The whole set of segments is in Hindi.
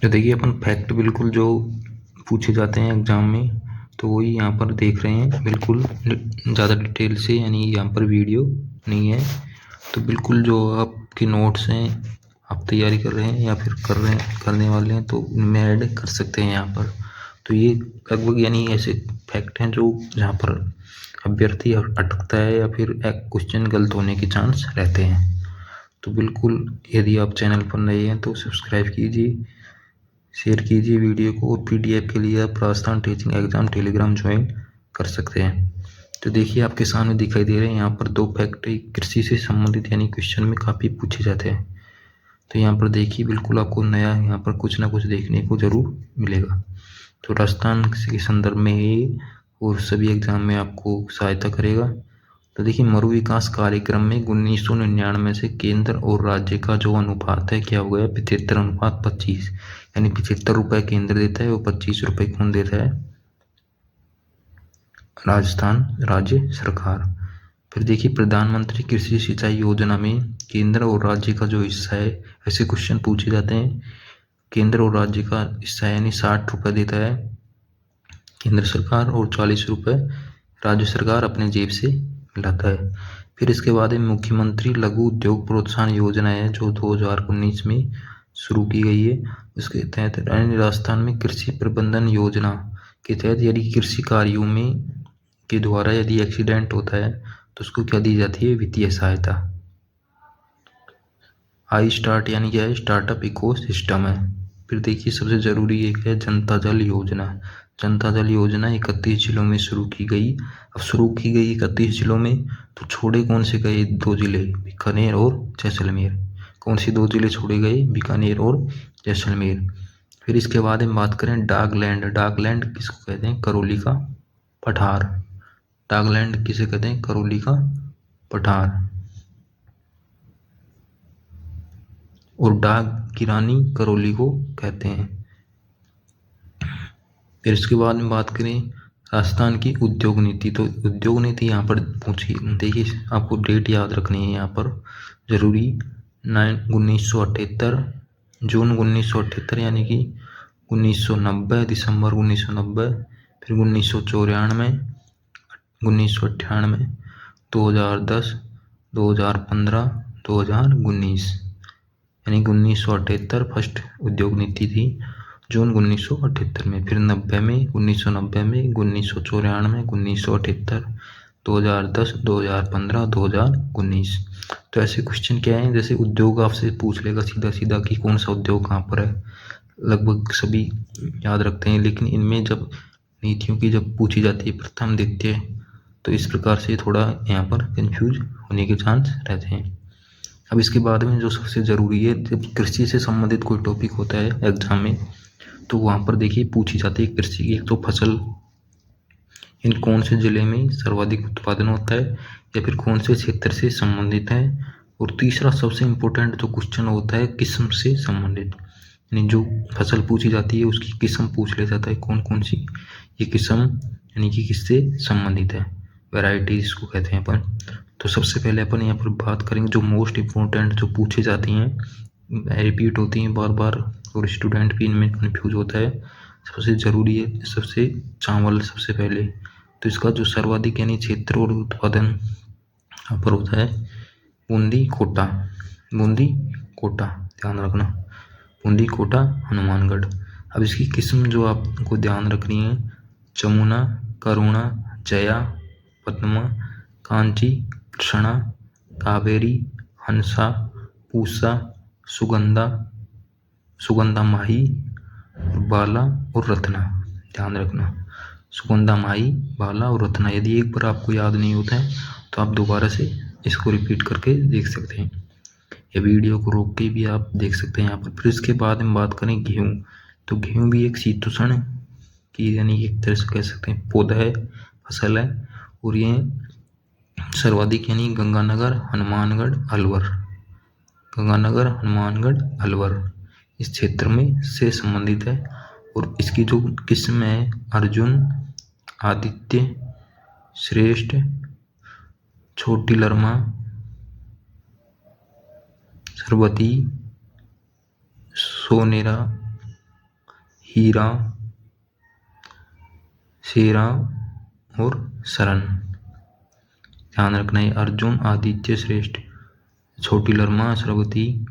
तो देखिए अपन फैक्ट बिल्कुल जो पूछे जाते हैं एग्जाम में तो वही यहाँ पर देख रहे हैं, बिल्कुल ज़्यादा डिटेल से, यानी यहाँ पर वीडियो नहीं है। तो बिल्कुल जो आपके नोट्स हैं, आप तैयारी कर रहे हैं या फिर करने वाले हैं, तो उनमें ऐड कर सकते हैं यहाँ पर। तो ये लगभग यानी ऐसे फैक्ट हैं जो जहाँ पर अभ्यर्थी अटकता है या फिर क्वेश्चन गलत होने के चांस रहते हैं। तो बिल्कुल यदि आप चैनल पर नए हैं तो सब्सक्राइब कीजिए, शेयर कीजिए वीडियो को, और पीडीएफ के लिए आप Rajasthan teaching exam Telegram join कर सकते हैं। तो देखिए आपके सामने दिखाई दे रहे हैं यहाँ पर दो फैक्ट कृषि से संबंधित यानी क्वेश्चन में काफ़ी पूछे जाते हैं। तो यहाँ पर देखिए बिल्कुल आपको नया यहाँ पर कुछ ना कुछ देखने को जरूर मिलेगा। तो राजस्थान के संदर्भ में ये और सभी एग्जाम में आपको सहायता करेगा। तो देखिए मरु विकास कार्यक्रम में 1999 से केंद्र और राज्य का जो अनुपात है क्या हो गया, 75/25, यानी 75 रुपये केंद्र देता है और 25 रुपये कौन देता है, राजस्थान राज्य सरकार। फिर देखिए प्रधानमंत्री कृषि सिंचाई योजना में केंद्र और राज्य का जो हिस्सा है, ऐसे क्वेश्चन पूछे जाते हैं। केंद्र और राज्य का हिस्सा यानी 60 रुपये देता है केंद्र सरकार और 40 रुपये राज्य सरकार अपने जेब से मिलाता है। फिर इसके बाद मुख्यमंत्री लघु उद्योग प्रोत्साहन योजना है जो 2019 में शुरू की गई है। उसके तहत राजस्थान में कृषि प्रबंधन योजना के तहत यदि कृषि कार्यों में के द्वारा यदि एक्सीडेंट होता है तो उसको क्या दी जाती है, वित्तीय सहायता। आई स्टार्ट यानी क्या है, स्टार्टअप इको सिस्टम है। फिर देखिए सबसे जरूरी एक है जनता जल योजना। जनता जल योजना 31 जिलों में शुरू की गई। अब शुरू की गई 31 जिलों में, तो छोड़े कौन से गए, 2 जिले, बीकानेर और जैसलमेर। कौन से 2 जिले छोड़े गए, बीकानेर और जैसलमेर। फिर इसके बाद हम बात करें डाकलैंड। डाकलैंड किसको कहते हैं, करौली का पठार। डाकलैंड किसे कहते हैं, करौली का पठार। और डाक की रानी करौली को कहते हैं। फिर इसके बाद में बात करें राजस्थान की उद्योग नीति। तो उद्योग नीति यहाँ पर पूछी, देखिए आपको डेट याद रखनी है यहाँ पर जरूरी। 1978 जून 1978 यानी कि 1990, दिसंबर 1990, फिर 1994, 1998, 2010, 2015, 2019, यानी 1978 फर्स्ट उद्योग नीति थी जून 1978 में। फिर 90 में, 1990 में, 1994, 1978, 2010, 2015, 2019। तो ऐसे क्वेश्चन क्या है, जैसे उद्योग आपसे पूछ लेगा सीधा सीधा कि कौन सा उद्योग कहाँ पर है, लगभग सभी याद रखते हैं। लेकिन इनमें जब नीतियों की जब पूछी जाती है प्रथम द्वितीय, तो इस प्रकार से थोड़ा यहाँ पर कंफ्यूज होने के चांस रहते हैं। अब इसके बाद में जो सबसे ज़रूरी है, जब कृषि से संबंधित कोई टॉपिक होता है एग्जाम में, तो वहाँ पर देखिए पूछी जाती है कृषि की एक तो फसल, इन कौन से ज़िले में सर्वाधिक उत्पादन होता है या फिर कौन से क्षेत्र से संबंधित है। और तीसरा सबसे इम्पोर्टेंट जो क्वेश्चन होता है किस्म से संबंधित, यानी जो फसल पूछी जाती है उसकी किस्म पूछ लिया जाता है, कौन कौन सी ये किस्म यानी कि किससे संबंधित है, वैरायटी इसको कहते हैं अपन। तो सबसे पहले अपन यहाँ पर बात करेंगे जो मोस्ट इम्पोर्टेंट जो पूछी जाती हैं, रिपीट होती हैं बार बार और स्टूडेंट भी इनमें कन्फ्यूज होता है। सबसे ज़रूरी है सबसे चावल सबसे पहले। तो इसका जो सर्वाधिक यानी क्षेत्र और उत्पादन यहाँ पर होता है बूंदी कोटा। बूंदी कोटा ध्यान रखना, बूंदी कोटा हनुमानगढ़। अब इसकी किस्म जो आपको ध्यान रखनी है, जमुना, करुणा, जया, पद्मा, कांची, कृष्णा, कावेरी, हंसा, पूसा, सुगंधा, सुगंधा माही, बाला और रत्ना। ध्यान रखना सुगंधा माही, बाला और रत्ना। यदि एक बार आपको याद नहीं होता है तो आप दोबारा से इसको रिपीट करके देख सकते हैं, या वीडियो को रोक के भी आप देख सकते हैं यहाँ पर। फिर इसके बाद हम बात करें गेहूँ। तो गेहूँ भी एक शीतोष्ण की यानी एक तरह से कह सकते हैं पौधा है, फसल है, और ये सर्वाधिक यानी गंगानगर, हनुमानगढ़, अलवर, गंगानगर, हनुमानगढ़, अलवर इस क्षेत्र में से संबंधित है। और इसकी जो किस्म है अर्जुन, आदित्य, श्रेष्ठ, छोटी लरमा, सरबती, सोनेरा, हीरा, शेरा और सरन। ध्यान रखना है अर्जुन, आदित्य, श्रेष्ठ, छोटी लरमा, सरवती,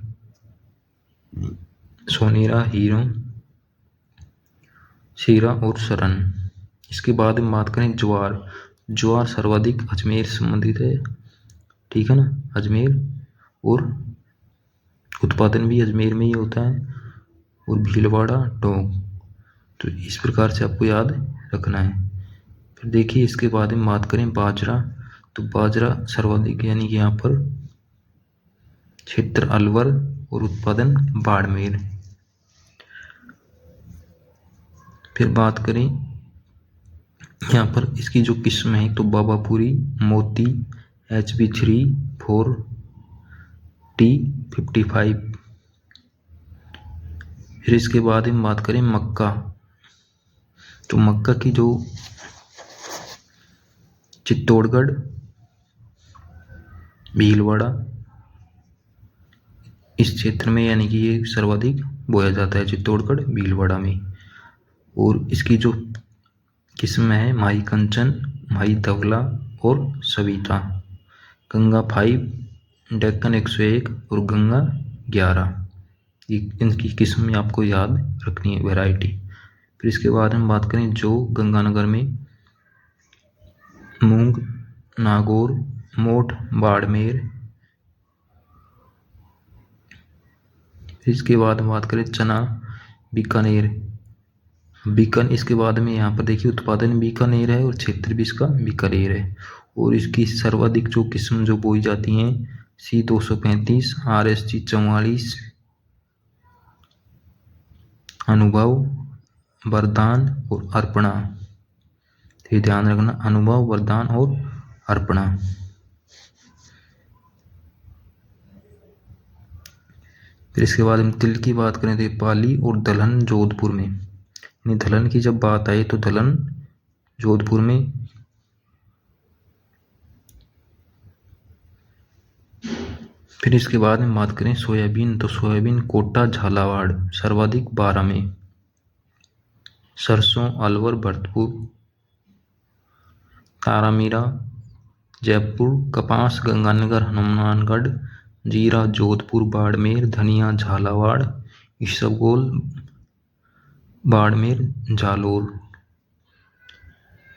सोनेरा, हीरो, शेरा और सरन। इसके बाद हम बात करें ज्वार। ज्वार सर्वाधिक अजमेर से संबंधित है, ठीक है ना, अजमेर, और उत्पादन भी अजमेर में ही होता है, और भीलवाड़ा, टोंक। तो इस प्रकार से आपको याद रखना है। फिर देखिए इसके बाद हम बात करें बाजरा। तो बाजरा सर्वाधिक यानी कि यहाँ पर क्षेत्र अलवर और उत्पादन बाड़मेर। फिर बात करें यहाँ पर इसकी जो किस्म है तो बाबापुरी, मोती, HB3, 4T55। फिर इसके बाद हम बात करें मक्का। तो मक्का की जो चित्तौड़गढ़, भीलवाड़ा इस क्षेत्र में यानी कि ये सर्वाधिक बोया जाता है, चित्तौड़गढ़ भीलवाड़ा में। और इसकी जो किस्म है माही कंचन, माही धवला और सविता। गंगा 5, डेक्कन 101 और गंगा 11। इनकी किस्म में आपको याद रखनी है, वैरायटी। फिर इसके बाद हम बात करें जो गंगानगर में मूंग, नागौर, मोठ, बाड़मेर। फिर इसके बाद हम बात करें चना, बीकानेर, बीकन। इसके बाद में यहाँ पर देखिए उत्पादन बीकानेर है और क्षेत्र भी इसका बीकानेर है। और इसकी सर्वाधिक जो किस्म जो बोई जाती हैं C235, RSG 44, अनुभव, वरदान और अर्पणा। तो ध्यान रखना, अनुभव, वरदान और अर्पणा। फिर इसके बाद हम तिल की बात करें तो पाली और दलहन जोधपुर में। यानी दलहन की जब बात आए तो दलहन जोधपुर में। फिर इसके बाद हम बात करें सोयाबीन। तो सोयाबीन कोटा, झालावाड़ सर्वाधिक 12 में। सरसों अलवर, भरतपुर, तारामीरा, जयपुर। कपास गंगानगर, हनुमानगढ़, जीरा जोधपुर, बाड़मेर, धनिया झालावाड़, इसबगोल, बाड़मेर, जालोर।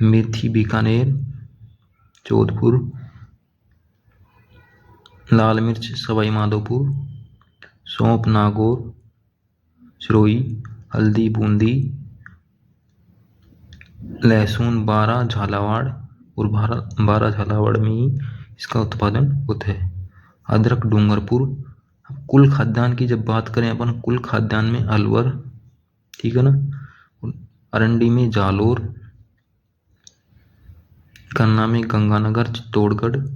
मेथी बीकानेर, जोधपुर, लाल मिर्च सवाई माधोपुर, सौंफ नागौर, सिरोही, हल्दी बूंदी, लहसुन 12 झालावाड़, और 12 झालावाड़ में ही इसका उत्पादन होता है। अदरक डूंगरपुर। कुल खाद्यान्न की जब बात करें अपन, कुल खाद्यान्न में अलवर, ठीक है ना, अरंडी में जालोर, गन्ना में गंगानगर, चित्तौड़गढ़,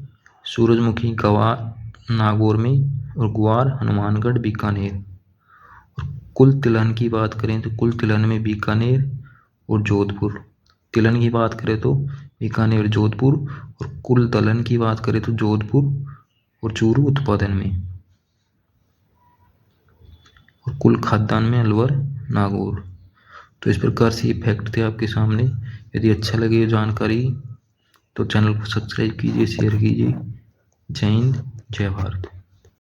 सूरजमुखी गवार नागौर में, और ग्वार हनुमानगढ़, बीकानेर। और कुल तिलहन की बात करें तो कुल तिलहन में बीकानेर और जोधपुर। तिलहन की बात करें तो बीकानेर, जोधपुर, और कुल दलहन की बात करें तो जोधपुर और चूरू उत्पादन में, और कुल खाद्यान्न में अलवर, नागौर। तो इस प्रकार से ये फैक्ट थे आपके सामने। यदि अच्छा लगे ये जानकारी तो चैनल को सब्सक्राइब कीजिए, शेयर कीजिए। जय हिंद, जय भारत।